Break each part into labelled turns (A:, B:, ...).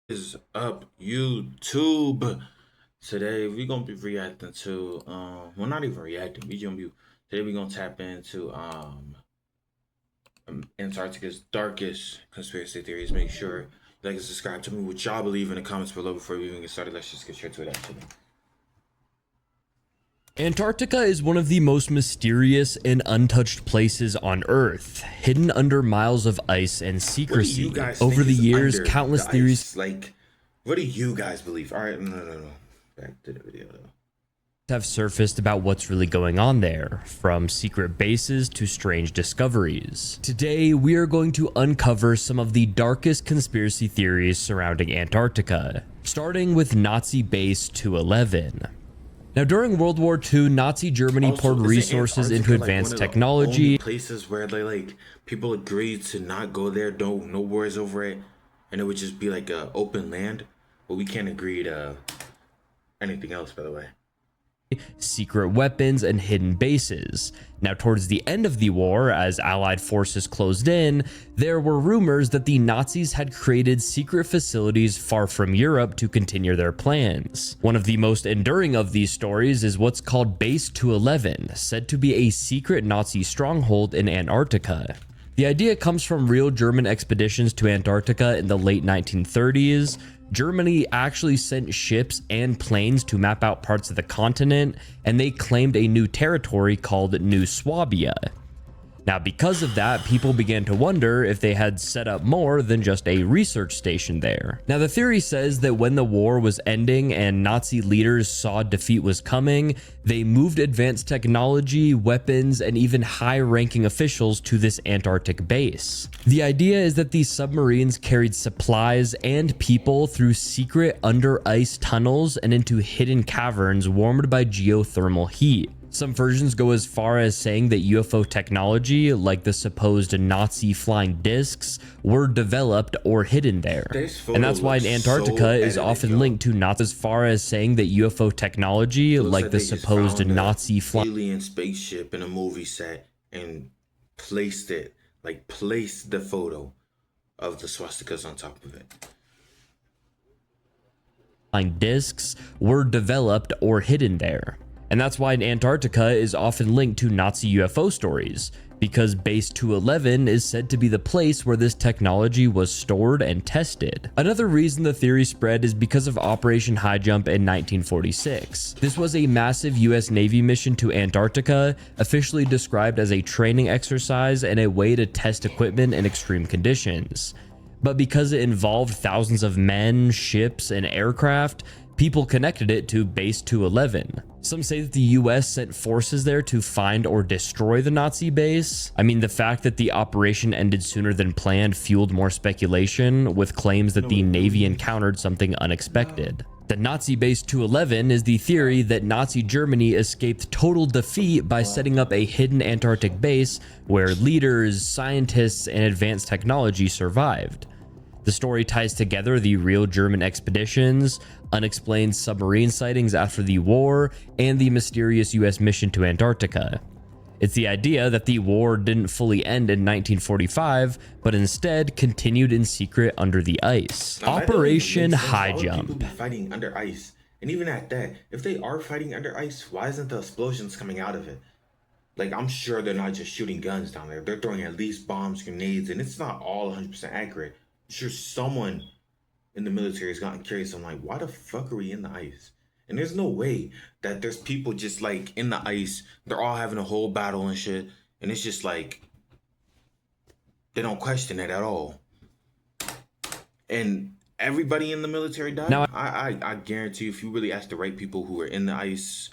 A: Is up, YouTube? Today we're gonna be reacting to well, not even reacting. Today we're gonna tap into Antarctica's darkest conspiracy theories. Make sure you like and subscribe to me what y'all believe in the comments below before we even get started. Let's just get straight to it actually.
B: Antarctica is one of the most mysterious and untouched places on Earth, hidden under miles of ice and secrecy. Over the years, countless theories
A: What do you guys believe? All right, no. Back to the video though.
B: Have surfaced about what's really going on there, from secret bases to strange discoveries. Today, we are going to uncover some of the darkest conspiracy theories surrounding Antarctica, starting with Nazi Base 211. Now, during World War II, Nazi Germany poured resources into advanced technology.
A: Places where people agreed to not go there, no wars over it, and it would just be like a open land. But we can't agree to anything else, by the way.
B: Secret weapons and hidden bases. Now, towards the end of the war, as Allied forces closed in, there were rumors that the Nazis had created secret facilities far from Europe to continue their plans. One of the most enduring of these stories is what's called Base 211, said to be a secret Nazi stronghold in Antarctica. The idea comes from real German expeditions to Antarctica in the late 1930s. Germany actually sent ships and planes to map out parts of the continent, and they claimed a new territory called New Swabia. Now, because of that, people began to wonder if they had set up more than just a research station there. Now, the theory says that when the war was ending and Nazi leaders saw defeat was coming, they moved advanced technology, weapons, and even high-ranking officials to this Antarctic base. The idea is that these submarines carried supplies and people through secret under-ice tunnels and into hidden caverns warmed by geothermal heat. Some versions go as far as saying that UFO technology, like the supposed Nazi flying discs, were developed or hidden there. And that's why Antarctica is often linked to Nazis, as far as saying that UFO technology, like the supposed Nazi flying
A: alien spaceship in a movie set and placed the photo of the swastikas on top of it.
B: Discs were developed or hidden there. And that's why Antarctica is often linked to Nazi UFO stories, because Base 211 is said to be the place where this technology was stored and tested. Another reason the theory spread is because of Operation High Jump in 1946. This was a massive US Navy mission to Antarctica, officially described as a training exercise and a way to test equipment in extreme conditions. But because it involved thousands of men, ships, and aircraft, people connected it to Base 211. Some say that the US sent forces there to find or destroy the Nazi base. I mean, the fact that the operation ended sooner than planned fueled more speculation, with claims that the Navy encountered something unexpected. The Nazi Base 211 is the theory that Nazi Germany escaped total defeat by setting up a hidden Antarctic base where leaders, scientists, and advanced technology survived. The story ties together the real German expeditions, unexplained submarine sightings after the war, and the mysterious US mission to Antarctica. It's the idea that the war didn't fully end in 1945, but instead continued in secret under the ice. Operation High Jump.
A: Fighting under ice, and even at that, if they are fighting under ice, why isn't the explosions coming out of it? Like, I'm sure they're not just shooting guns down there. They're throwing at least bombs, grenades, and it's not all 100% accurate. I'm sure someone in the military has gotten curious. I'm like, why the fuck are we in the ice? And there's no way that there's people just like in the ice. They're all having a whole battle and shit. And it's just like, they don't question it at all. And everybody in the military died. Now, I guarantee you, if you really ask the right people who are in the ice,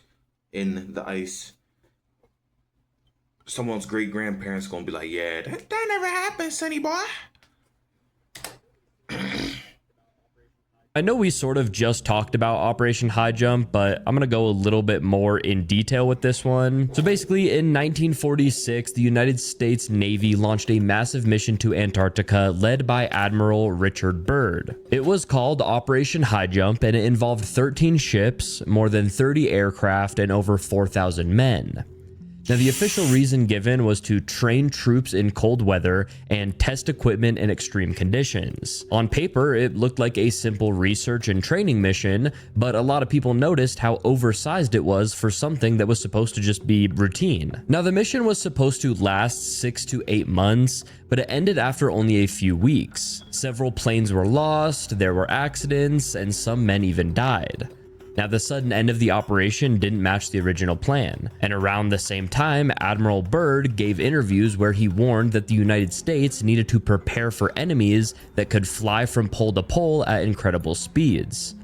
A: someone's great grandparents gonna be like, yeah, that never happened, sonny boy.
B: I know we sort of just talked about Operation High Jump, but I'm going to go a little bit more in detail with this one. So basically, in 1946, the United States Navy launched a massive mission to Antarctica led by Admiral Richard Byrd. It was called Operation High Jump, and it involved 13 ships, more than 30 aircraft, and over 4,000 men. Now, the official reason given was to train troops in cold weather and test equipment in extreme conditions. On paper, it looked like a simple research and training mission, but a lot of people noticed how oversized it was for something that was supposed to just be routine. Now, the mission was supposed to last 6 to 8 months, but it ended after only a few weeks. Several planes were lost, there were accidents, and some men even died. Now, the sudden end of the operation didn't match the original plan, and around the same time, Admiral Byrd gave interviews where he warned that the United States needed to prepare for enemies that could fly from pole to pole at incredible speeds.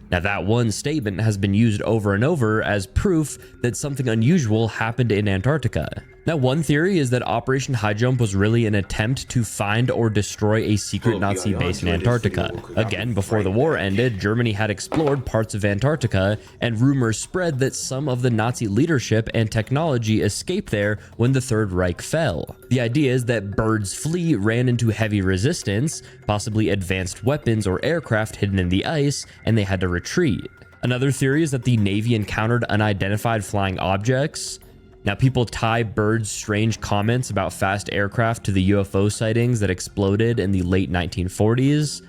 B: Now, that one statement has been used over and over as proof that something unusual happened in Antarctica. Now, one theory is that Operation High Jump was really an attempt to find or destroy a secret Nazi base in Antarctica. Again, before the war ended, Germany had explored parts of Antarctica, and rumors spread that some of the Nazi leadership and technology escaped there when the Third Reich fell. The idea is that Byrd's fleet ran into heavy resistance, possibly advanced weapons or aircraft hidden in the ice, and they had to retreat. Another theory is that the Navy encountered unidentified flying objects. Now, people tie Byrd's strange comments about fast aircraft to the UFO sightings that exploded in the late 1940s.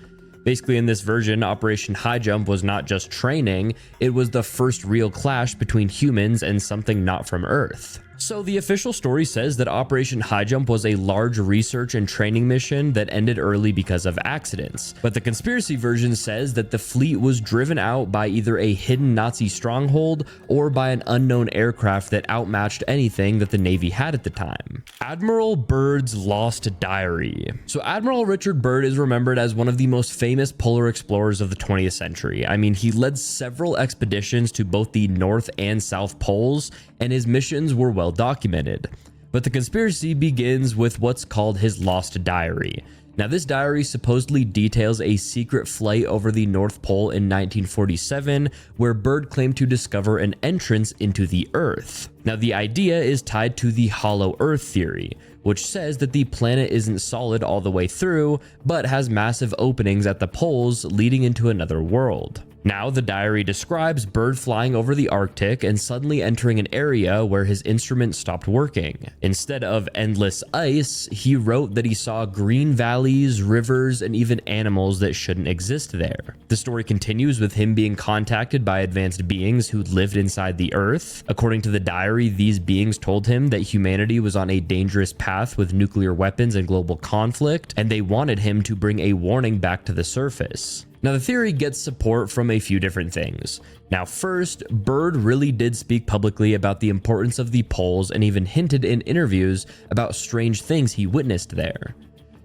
B: Basically, in this version, Operation High Jump was not just training, it was the first real clash between humans and something not from Earth. So the official story says that Operation High Jump was a large research and training mission that ended early because of accidents. But the conspiracy version says that the fleet was driven out by either a hidden Nazi stronghold or by an unknown aircraft that outmatched anything that the Navy had at the time. Admiral Byrd's Lost Diary. So Admiral Richard Byrd is remembered as one of the most famous polar explorers of the 20th century. I mean, he led several expeditions to both the North and South Poles, and his missions were well documented. But the conspiracy begins with what's called his Lost Diary. Now, this diary supposedly details a secret flight over the North Pole in 1947, where Byrd claimed to discover an entrance into the Earth. Now, the idea is tied to the Hollow Earth theory, which says that the planet isn't solid all the way through, but has massive openings at the poles leading into another world. Now, the diary describes Byrd flying over the Arctic and suddenly entering an area where his instrument stopped working. Instead of endless ice, he wrote that he saw green valleys, rivers, and even animals that shouldn't exist there. The story continues with him being contacted by advanced beings who lived inside the Earth. According to the diary, these beings told him that humanity was on a dangerous path with nuclear weapons and global conflict, and they wanted him to bring a warning back to the surface. Now, the theory gets support from a few different things. Now, first, Byrd really did speak publicly about the importance of the poles and even hinted in interviews about strange things he witnessed there.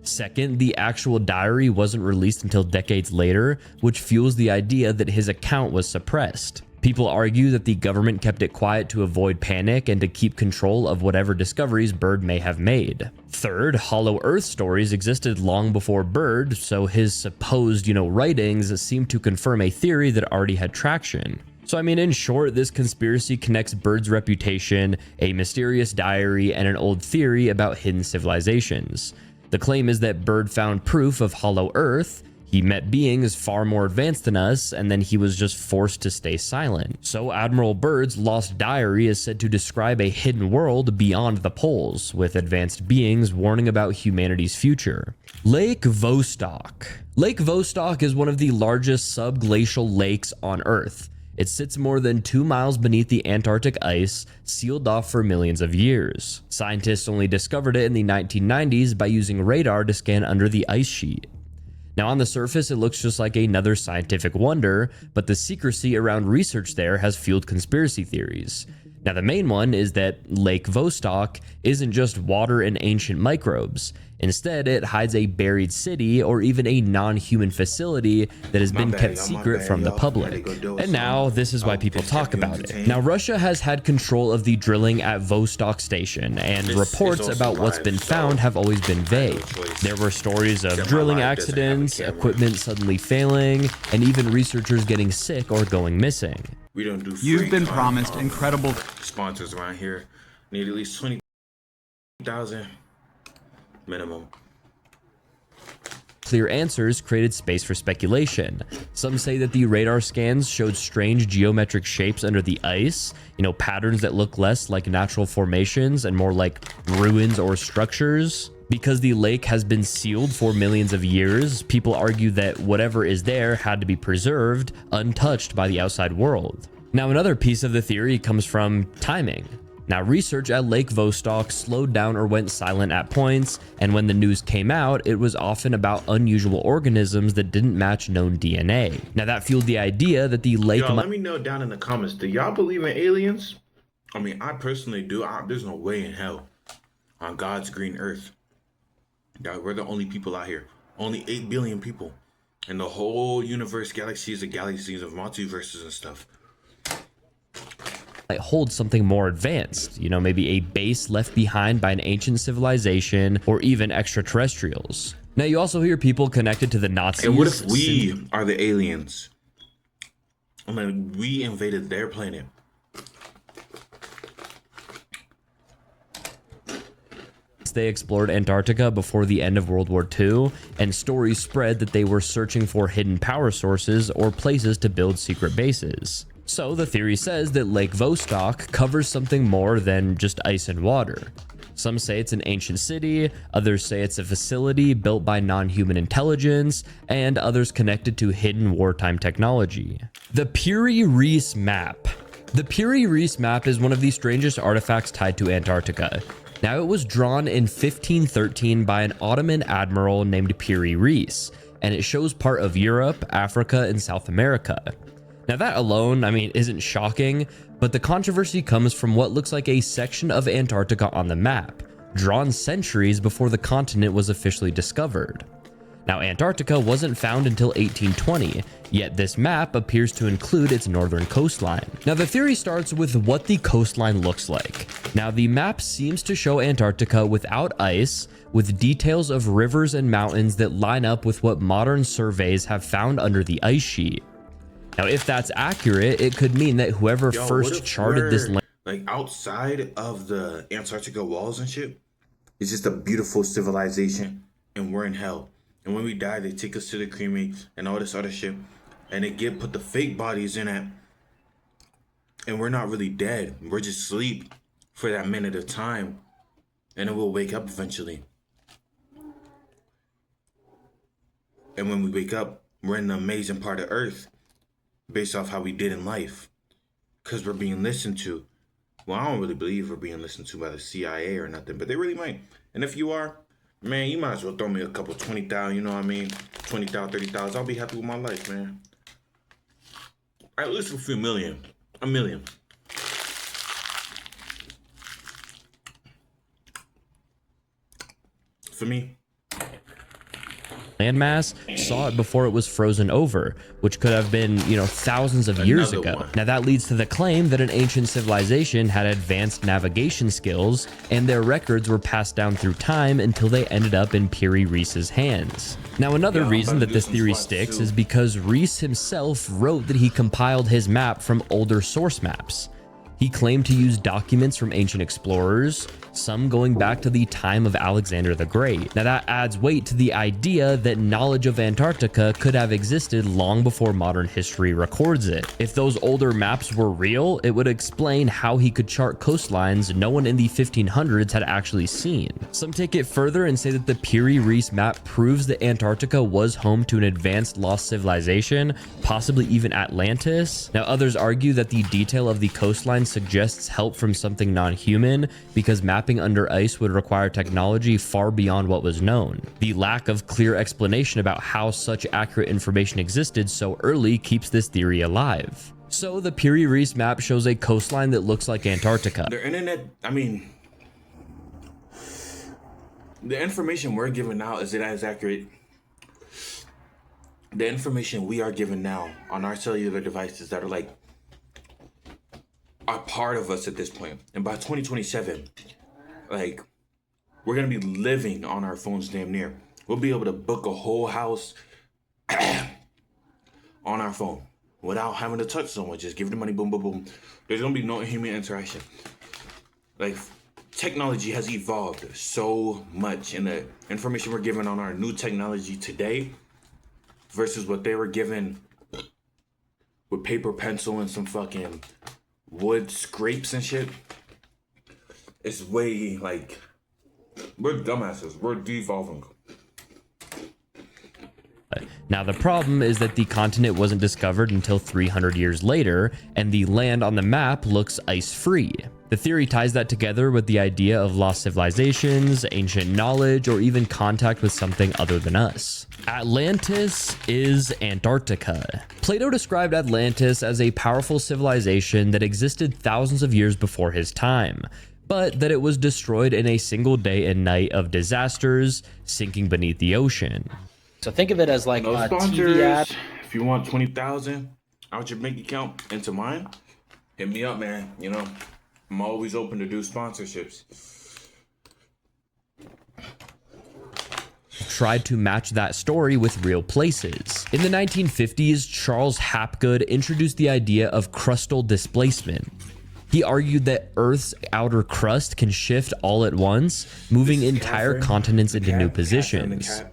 B: Second, the actual diary wasn't released until decades later, which fuels the idea that his account was suppressed. People argue that the government kept it quiet to avoid panic and to keep control of whatever discoveries Byrd may have made. Third, Hollow Earth stories existed long before Byrd, so his supposed, writings seem to confirm a theory that already had traction. So I mean, in short, this conspiracy connects Byrd's reputation, a mysterious diary, and an old theory about hidden civilizations. The claim is that Byrd found proof of Hollow Earth. He met beings far more advanced than us, and then he was just forced to stay silent. So Admiral Byrd's Lost Diary is said to describe a hidden world beyond the poles, with advanced beings warning about humanity's future. Lake Vostok. Lake Vostok is one of the largest subglacial lakes on Earth. It sits more than 2 miles beneath the Antarctic ice, sealed off for millions of years. Scientists only discovered it in the 1990s by using radar to scan under the ice sheet. Now, on the surface, it looks just like another scientific wonder, but the secrecy around research there has fueled conspiracy theories. Now, the main one is that Lake Vostok isn't just water and ancient microbes. Instead, it hides a buried city or even a non-human facility that has been kept secret from the public. And now, this is why people talk about it. Now, Russia has had control of the drilling at Vostok Station, and reports about what's been found have always been vague. There were stories of drilling accidents, equipment suddenly failing, and even researchers getting sick or going missing.
A: We don't do
C: You've been promised incredible
A: sponsors around here. Need at least 20,000 minimum.
B: clear answers created space for speculation. Some say that the radar scans showed strange geometric shapes under the ice, patterns that look less like natural formations and more like ruins or structures. Because the lake has been sealed for millions of years, people argue that whatever is there had to be preserved, untouched by the outside world. Now, another piece of the theory comes from timing. Now, research at Lake Vostok slowed down or went silent at points, and when the news came out, it was often about unusual organisms that didn't match known DNA. Now, that fueled the idea that the lake
A: Y'all, let me know down in the comments, do y'all believe in aliens? I mean, I personally do. There's no way in hell on God's green earth that we're the only people out here. Only 8 billion people in the whole universe, galaxies of multiverses and stuff.
B: Might hold something more advanced, maybe a base left behind by an ancient civilization or even extraterrestrials. Now, you also hear people connected to the Nazis.
A: And what if we are the aliens? I mean, we invaded their planet.
B: They explored Antarctica before the end of World War II, and stories spread that they were searching for hidden power sources or places to build secret bases. So the theory says that Lake Vostok covers something more than just ice and water. Some say it's an ancient city, others say it's a facility built by non-human intelligence, and others connected to hidden wartime technology. The Piri-Reis map. The Piri-Reis map is one of the strangest artifacts tied to Antarctica. Now, it was drawn in 1513 by an Ottoman admiral named Piri-Reis, and it shows part of Europe, Africa, and South America. Now, that alone, isn't shocking, but the controversy comes from what looks like a section of Antarctica on the map, drawn centuries before the continent was officially discovered. Now, Antarctica wasn't found until 1820, yet this map appears to include its northern coastline. Now, the theory starts with what the coastline looks like. Now, the map seems to show Antarctica without ice, with details of rivers and mountains that line up with what modern surveys have found under the ice sheet. Now, if that's accurate, it could mean that whoever first charted this land,
A: like outside of the Antarctica walls and shit, it's just a beautiful civilization, and we're in hell. And when we die, they take us to the cremate and all this other shit, and they put the fake bodies in it, and we're not really dead. We're just asleep for that minute of time, and then we'll wake up eventually. And when we wake up, we're in the amazing part of Earth, based off how we did in life, because we're being listened to. Well, I don't really believe we're being listened to by the CIA or nothing, but they really might. And if you are, man, you might as well throw me a couple 20,000, you know what I mean? 20,000, 30,000. I'll be happy with my life, man. At least a few million. A million. For me.
B: landmass saw it before it was frozen over, which could have been, thousands of years ago. Now that leads to the claim that an ancient civilization had advanced navigation skills, and their records were passed down through time until they ended up in Piri-Reis's hands. Now another reason that this theory sticks is because Reis himself wrote that he compiled his map from older source maps. He claimed to use documents from ancient explorers, some going back to the time of Alexander the Great. Now that adds weight to the idea that knowledge of Antarctica could have existed long before modern history records it. If those older maps were real, it would explain how he could chart coastlines no one in the 1500s had actually seen. Some take it further and say that the Piri-Reis map proves that Antarctica was home to an advanced lost civilization, possibly even Atlantis. Now others argue that the detail of the coastline suggests help from something non-human, because mapping under ice would require technology far beyond what was known. The lack of clear explanation about how such accurate information existed so early keeps this theory alive. So the Piri-Reis map shows a coastline that looks like Antarctica.
A: The internet, the information we're given now, is it as accurate? The information we are given now on our cellular devices that are part of us at this point, and by 2027, we're gonna be living on our phones damn near. We'll be able to book a whole house on our phone without having to touch someone. Just give the money, boom, boom, boom. There's gonna be no human interaction. technology has evolved so much, and the information we're given on our new technology today versus what they were given with paper, pencil, and some fucking wood scrapes and shit. It's way like, we're dumbasses. We're devolving.
B: Now, the problem is that the continent wasn't discovered until 300 years later, and the land on the map looks ice-free. The theory ties that together with the idea of lost civilizations, ancient knowledge, or even contact with something other than us. Atlantis is Antarctica. Plato described Atlantis as a powerful civilization that existed thousands of years before his time, but that it was destroyed in a single day and night of disasters, sinking beneath the ocean.
D: So think of it as like
A: No
D: a
A: sponsors.
D: TV ad.
A: If you want 20,000 out your bank account into mine, hit me up, man. You know, I'm always open to do sponsorships.
B: Tried to match that story with real places. In the 1950s, Charles Hapgood introduced the idea of crustal displacement. He argued that Earth's outer crust can shift all at once, moving entire continents into new positions.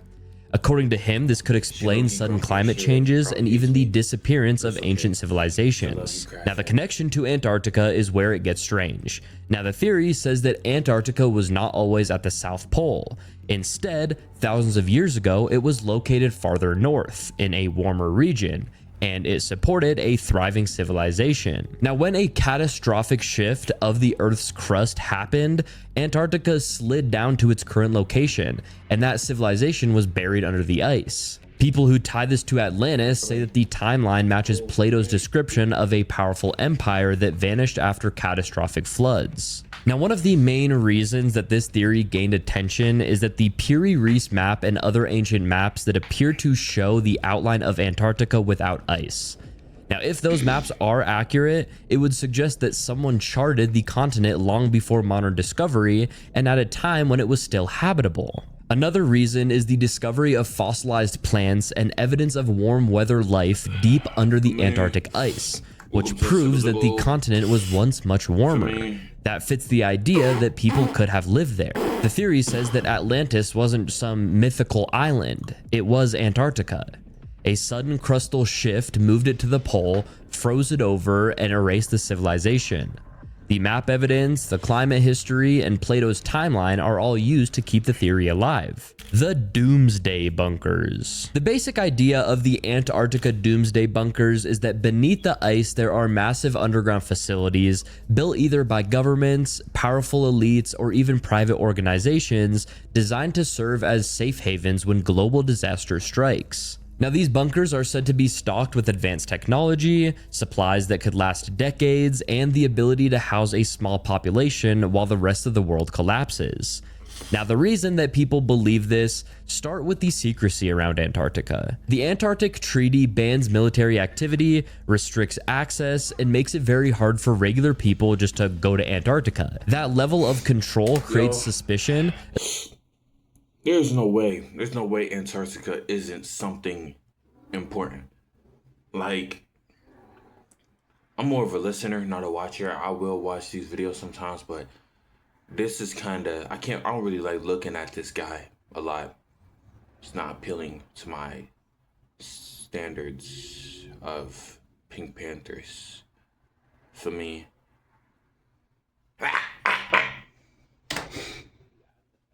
B: According to him, this could explain sudden climate changes and even the disappearance of ancient civilizations. Now, the connection to Antarctica is where it gets strange. Now, the theory says that Antarctica was not always at the South Pole. Instead, thousands of years ago, it was located farther north, in a warmer region, and it supported a thriving civilization. Now, when a catastrophic shift of the Earth's crust happened, Antarctica slid down to its current location, and that civilization was buried under the ice. People who tie this to Atlantis say that the timeline matches Plato's description of a powerful empire that vanished after catastrophic floods. Now, one of the main reasons that this theory gained attention is that the Piri-Reis map and other ancient maps that appear to show the outline of Antarctica without ice. Now, if those maps are accurate, it would suggest that someone charted the continent long before modern discovery and at a time when it was still habitable. Another reason is the discovery of fossilized plants and evidence of warm weather life deep under the Antarctic ice, which proves that the continent was once much warmer. That fits the idea that people could have lived there. The theory says that Atlantis wasn't some mythical island, it was Antarctica. A sudden crustal shift moved it to the pole, froze it over, and erased the civilization. The map evidence, the climate history, and Plato's timeline are all used to keep the theory alive. The Doomsday Bunkers. The basic idea of the Antarctica Doomsday Bunkers is that beneath the ice there are massive underground facilities built either by governments, powerful elites, or even private organizations designed to serve as safe havens when global disaster strikes. Now, these bunkers are said to be stocked with advanced technology, supplies that could last decades, and the ability to house a small population while the rest of the world collapses. Now, the reason that people believe this start with the secrecy around Antarctica. The Antarctic Treaty bans military activity, restricts access, and makes it very hard for regular people just to go to Antarctica. That level of control creates suspicion.
A: There's no way Antarctica isn't something important. Like, I'm more of a listener, not a watcher. I will watch these videos sometimes, but this is kind of, I don't really like looking at this guy a lot. It's not appealing to my standards of Pink Panthers. For me.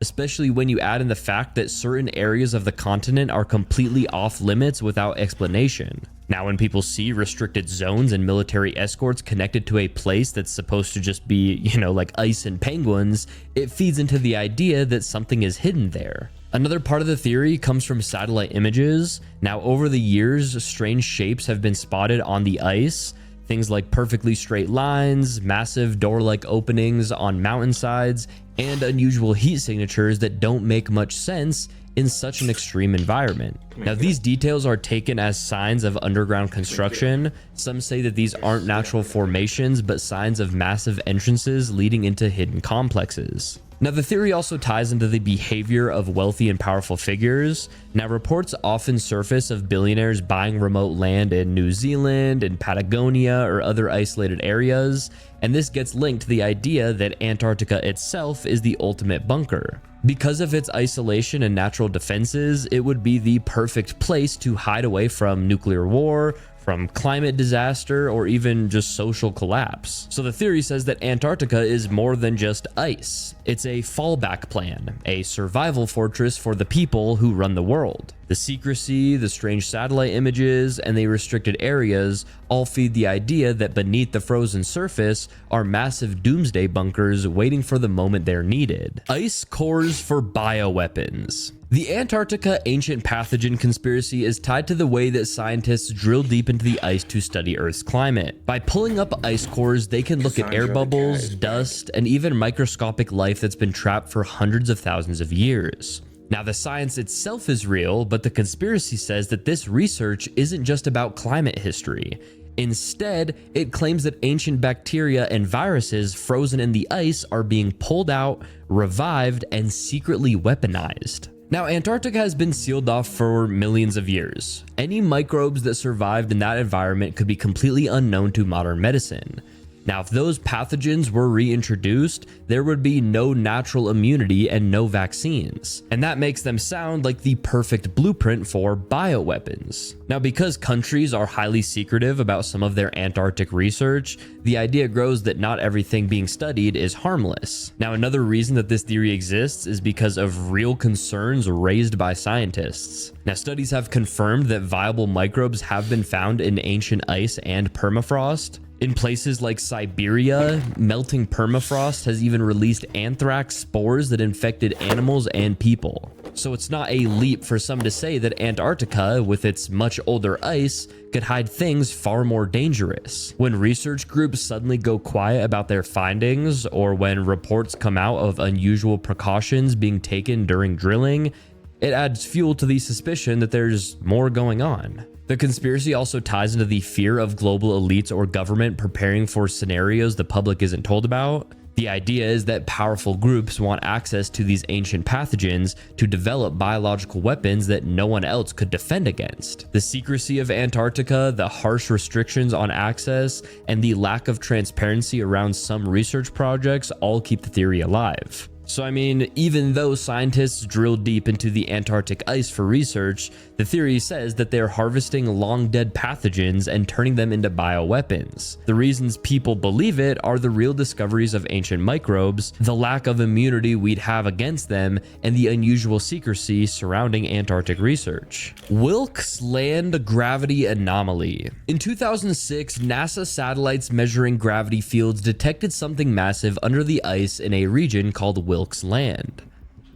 B: Especially when you add in the fact that certain areas of the continent are completely off limits without explanation. Now, when people see restricted zones and military escorts connected to a place that's supposed to just be, like ice and penguins, it feeds into the idea that something is hidden there. Another part of the theory comes from satellite images. Now, over the years, strange shapes have been spotted on the ice. Things like perfectly straight lines, massive door-like openings on mountainsides, and unusual heat signatures that don't make much sense in such an extreme environment. Now, these details are taken as signs of underground construction. Some say that these aren't natural formations, but signs of massive entrances leading into hidden complexes. Now, the theory also ties into the behavior of wealthy and powerful figures. Now, reports often surface of billionaires buying remote land in New Zealand, in Patagonia, or other isolated areas, and this gets linked to the idea that Antarctica itself is the ultimate bunker. Because of its isolation and natural defenses, it would be the perfect place to hide away from nuclear war, from climate disaster, or even just social collapse. So the theory says that Antarctica is more than just ice. It's a fallback plan, a survival fortress for the people who run the world. The secrecy, the strange satellite images, and the restricted areas all feed the idea that beneath the frozen surface are massive doomsday bunkers waiting for the moment they're needed. Ice cores for bioweapons. The Antarctica ancient pathogen conspiracy is tied to the way that scientists drill deep into the ice to study Earth's climate. By pulling up ice cores, they can look at air bubbles, dust, and even microscopic life that's been trapped for hundreds of thousands of years. Now, the science itself is real, but the conspiracy says that this research isn't just about climate history. Instead, it claims that ancient bacteria and viruses frozen in the ice are being pulled out, revived, and secretly weaponized. Now, Antarctica has been sealed off for millions of years. Any microbes that survived in that environment could be completely unknown to modern medicine. Now, if those pathogens were reintroduced, there would be no natural immunity and no vaccines. And that makes them sound like the perfect blueprint for bioweapons. Now, because countries are highly secretive about some of their Antarctic research, the idea grows that not everything being studied is harmless. Now, another reason that this theory exists is because of real concerns raised by scientists. Now, studies have confirmed that viable microbes have been found in ancient ice and permafrost. In places like Siberia, melting permafrost has even released anthrax spores that infected animals and people. So it's not a leap for some to say that Antarctica, with its much older ice, could hide things far more dangerous. When research groups suddenly go quiet about their findings, or when reports come out of unusual precautions being taken during drilling, it adds fuel to the suspicion that there's more going on. The conspiracy also ties into the fear of global elites or government preparing for scenarios the public isn't told about. The idea is that powerful groups want access to these ancient pathogens to develop biological weapons that no one else could defend against. The secrecy of Antarctica, the harsh restrictions on access, and the lack of transparency around some research projects all keep the theory alive. So I mean, even though scientists drill deep into the Antarctic ice for research, the theory says that they're harvesting long-dead pathogens and turning them into bioweapons. The reasons people believe it are the real discoveries of ancient microbes, the lack of immunity we'd have against them, and the unusual secrecy surrounding Antarctic research. Wilkes Land Gravity Anomaly. In 2006, NASA satellites measuring gravity fields detected something massive under the ice in a region called Wilkes Land.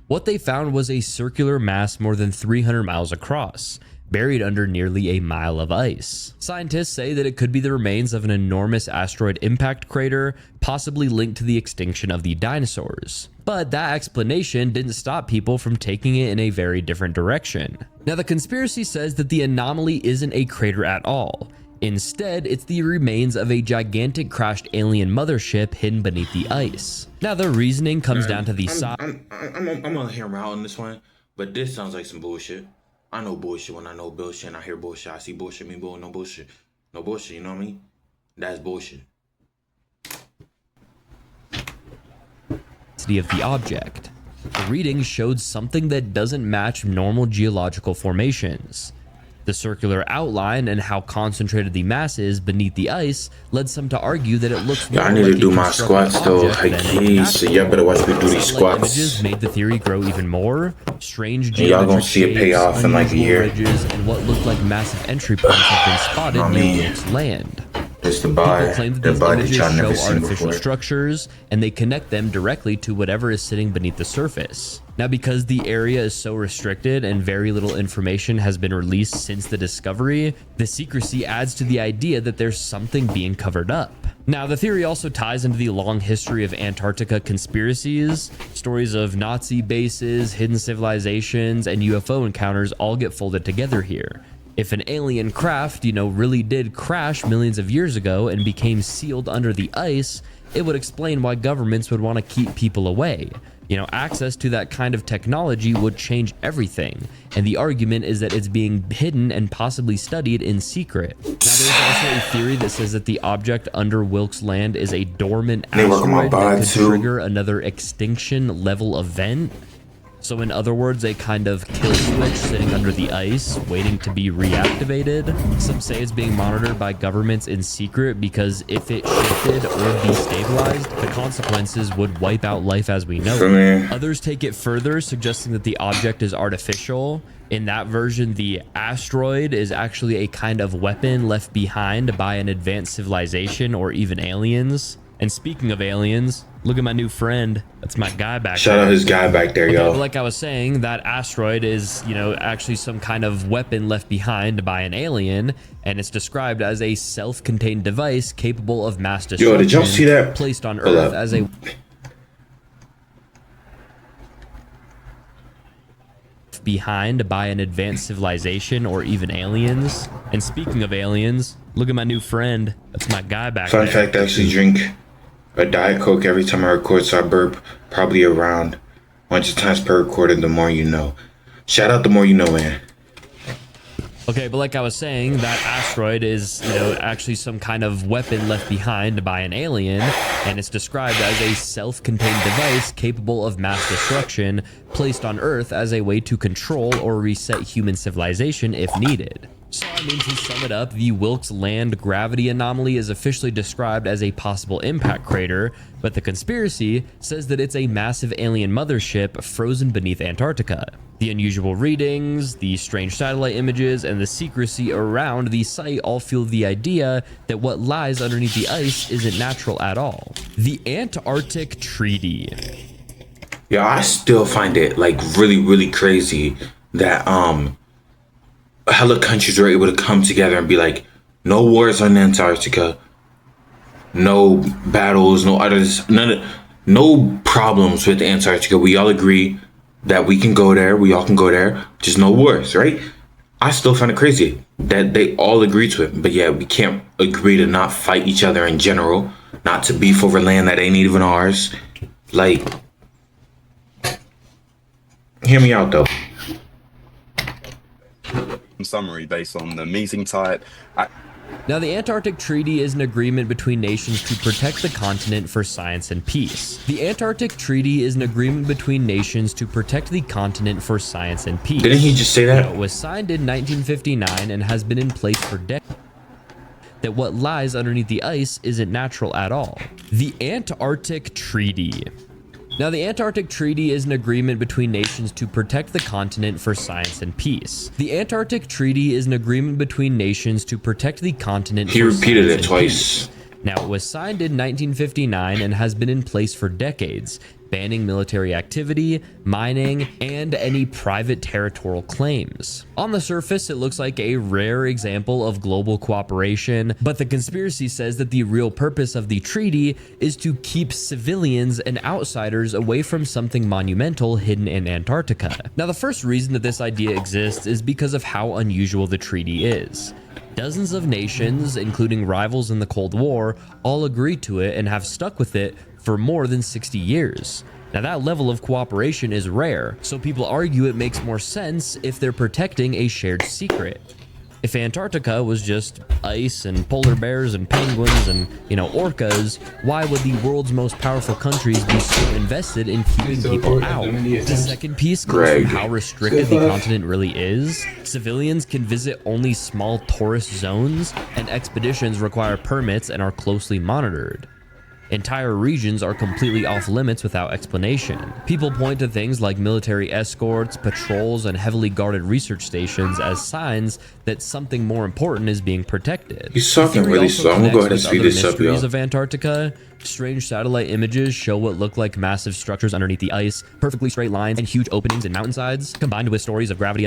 B: What they found was a circular mass more than 300 miles across, buried under nearly a mile of ice. Scientists say that it could be the remains of an enormous asteroid impact crater, possibly linked to the extinction of the dinosaurs. But that explanation didn't stop people from taking it in a very different direction. Now, the conspiracy says that the anomaly isn't a crater at all. Instead, it's the remains of a gigantic crashed alien mothership hidden beneath the ice. Now, the reasoning comes down to the size.
A: I'm gonna hear him out on this one, but this sounds like some bullshit. I know bullshit when I know bullshit, and I hear bullshit. I see bullshit, mean bull, no bullshit. No bullshit, you know what I mean? That's bullshit.
B: Of the object. The reading showed something that doesn't match normal geological formations. The circular outline and how concentrated the mass is beneath the ice led some to argue that it looks more
A: I need
B: like
A: to do
B: a
A: my squats though.
B: constructed
A: So y'all better watch me do these squats.
B: Images made the theory grow even more. Strange
A: And y'all gonna
B: geometric
A: see it pay
B: shapes,
A: off in like a
B: unusual
A: year.
B: ridges, and what looked like massive entry points have been spotted near Wilkes Land.
A: It's the
B: People
A: bar.
B: claim that
A: The
B: these
A: bar that
B: images
A: y'all never
B: show
A: seen
B: artificial
A: before.
B: structures, and they connect them directly to whatever is sitting beneath the surface. Now, because the area is so restricted and very little information has been released since the discovery, the secrecy adds to the idea that there's something being covered up. Now, the theory also ties into the long history of Antarctica conspiracies. Stories of Nazi bases, hidden civilizations, and UFO encounters all get folded together here. If an alien craft, really did crash millions of years ago and became sealed under the ice, it would explain why governments would want to keep people away. Access to that kind of technology would change everything, and the argument is that it's being hidden and possibly studied in secret. Now, there's also a theory that says that the object under Wilkes Land is a dormant asteroid that could trigger another extinction level event. So in other words, a kind of kill switch sitting under the ice, waiting to be reactivated. Some say it's being monitored by governments in secret because if it shifted or destabilized, the consequences would wipe out life as we know it. Others take it further, suggesting that the object is artificial. In that version, the asteroid is actually a kind of weapon left behind by an advanced civilization or even aliens. And speaking of aliens, look at my new friend. That's my guy back there.
A: Shout out his guy back there, yo.
B: Like I was saying, that asteroid is, actually some kind of weapon left behind by an alien, and it's described as a self-contained device capable of mass destruction.
A: Yo, did y'all see that?
B: Placed on Earth as a behind by an advanced civilization or even aliens. And speaking of aliens, look at my new friend. That's my guy back there.
A: Fun fact, I actually drink a Diet Coke every time I record, so I burp probably around 100 times per recording. The more you know. Shout out The More You Know, man.
B: Okay, but like I was saying, that asteroid is, actually some kind of weapon left behind by an alien, and it's described as a self-contained device capable of mass destruction, placed on Earth as a way to control or reset human civilization if needed. So, to sum it up, the Wilkes Land gravity anomaly is officially described as a possible impact crater, but the conspiracy says that it's a massive alien mothership frozen beneath Antarctica. The unusual readings, the strange satellite images, and the secrecy around the site all fuel the idea that what lies underneath the ice isn't natural at all. The Antarctic Treaty.
A: Yeah, I still find it really, really crazy that hella countries were able to come together and be like, no wars on Antarctica, no battles, no problems with Antarctica. We all agree that we can go there, we all can go there, just no wars, right? I still find it crazy that they all agree to it, but yeah, we can't agree to not fight each other in general, not to beef over land that ain't even ours. Like, hear me out though.
D: Summary based on the meeting type.
B: Now, the Antarctic Treaty is an agreement between nations to protect the continent for science and peace. The Antarctic Treaty is an agreement between nations to protect the continent for science and peace.
A: Didn't he just say that?
B: It was signed in 1959 and has been in place for decades. That what lies underneath the ice isn't natural at all. The Antarctic Treaty. Now, the Antarctic Treaty is an agreement between nations to protect the continent for science and peace. The Antarctic Treaty is an agreement between nations to protect the continent for science and peace. He repeated it twice. Now, it was signed in 1959 and has been in place for decades, banning military activity, mining, and any private territorial claims. On the surface, it looks like a rare example of global cooperation, but the conspiracy says that the real purpose of the treaty is to keep civilians and outsiders away from something monumental hidden in Antarctica. Now, the first reason that this idea exists is because of how unusual the treaty is. Dozens of nations, including rivals in the Cold War, all agreed to it and have stuck with it for more than 60 years. Now, that level of cooperation is rare, so people argue it makes more sense if they're protecting a shared secret. If Antarctica was just ice and polar bears and penguins and, orcas, why would the world's most powerful countries be so invested in keeping people out? The second piece goes from how restricted the continent really is. Civilians can visit only small tourist zones, and expeditions require permits and are closely monitored. Entire regions are completely off limits without explanation. People point to things like military escorts, patrols, and heavily guarded research stations as signs that something more important is being protected.
A: He's talking really slow. I'm gonna go ahead and speed this up, y'all.
B: Of Antarctica, strange satellite images show what look like massive structures underneath the ice, perfectly straight lines, and huge openings in mountainsides, combined with stories of gravity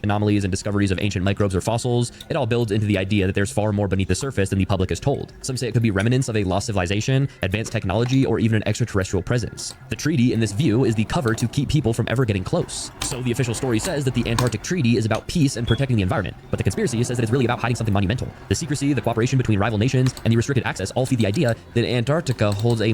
B: anomalies and discoveries of ancient microbes or fossils. It all builds into the idea that there's far more beneath the surface than the public is told. Some say it could be remnants of a lost civilization, advanced technology, or even an extraterrestrial presence. The treaty, in this view, is the cover to keep people from ever getting close. So the official story says that the Antarctic Treaty is about peace and protecting the environment, but the conspiracy says that it's really about hiding something monumental. The secrecy, the cooperation between rival nations, and the restricted access all feed the idea that Antarctica holds a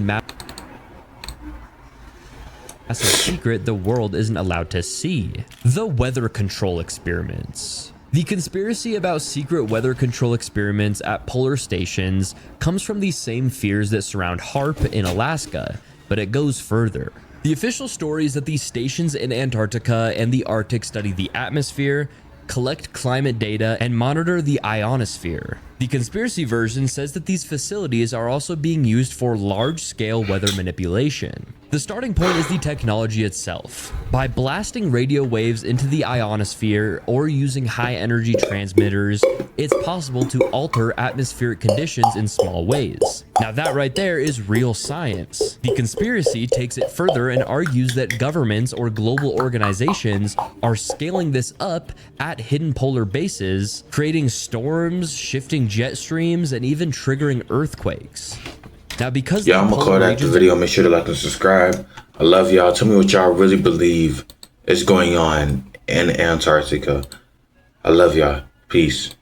B: massive secret the world isn't allowed to see. The weather control experiments. The conspiracy about secret weather control experiments at polar stations comes from the same fears that surround HAARP in Alaska, but it goes further. The official story is that these stations in Antarctica and the Arctic study the atmosphere, collect climate data, and monitor the ionosphere. The conspiracy version says that these facilities are also being used for large-scale weather manipulation. The starting point is the technology itself. By blasting radio waves into the ionosphere or using high-energy transmitters, it's possible to alter atmospheric conditions in small ways. Now that right there is real science. The conspiracy takes it further and argues that governments or global organizations are scaling this up at hidden polar bases, creating storms, shifting jet streams, and even triggering earthquakes. Now, because
A: Yeah, I'm gonna call that the video. Make sure to like and subscribe. I love y'all. Tell me what y'all really believe is going on in Antarctica. I love y'all. Peace.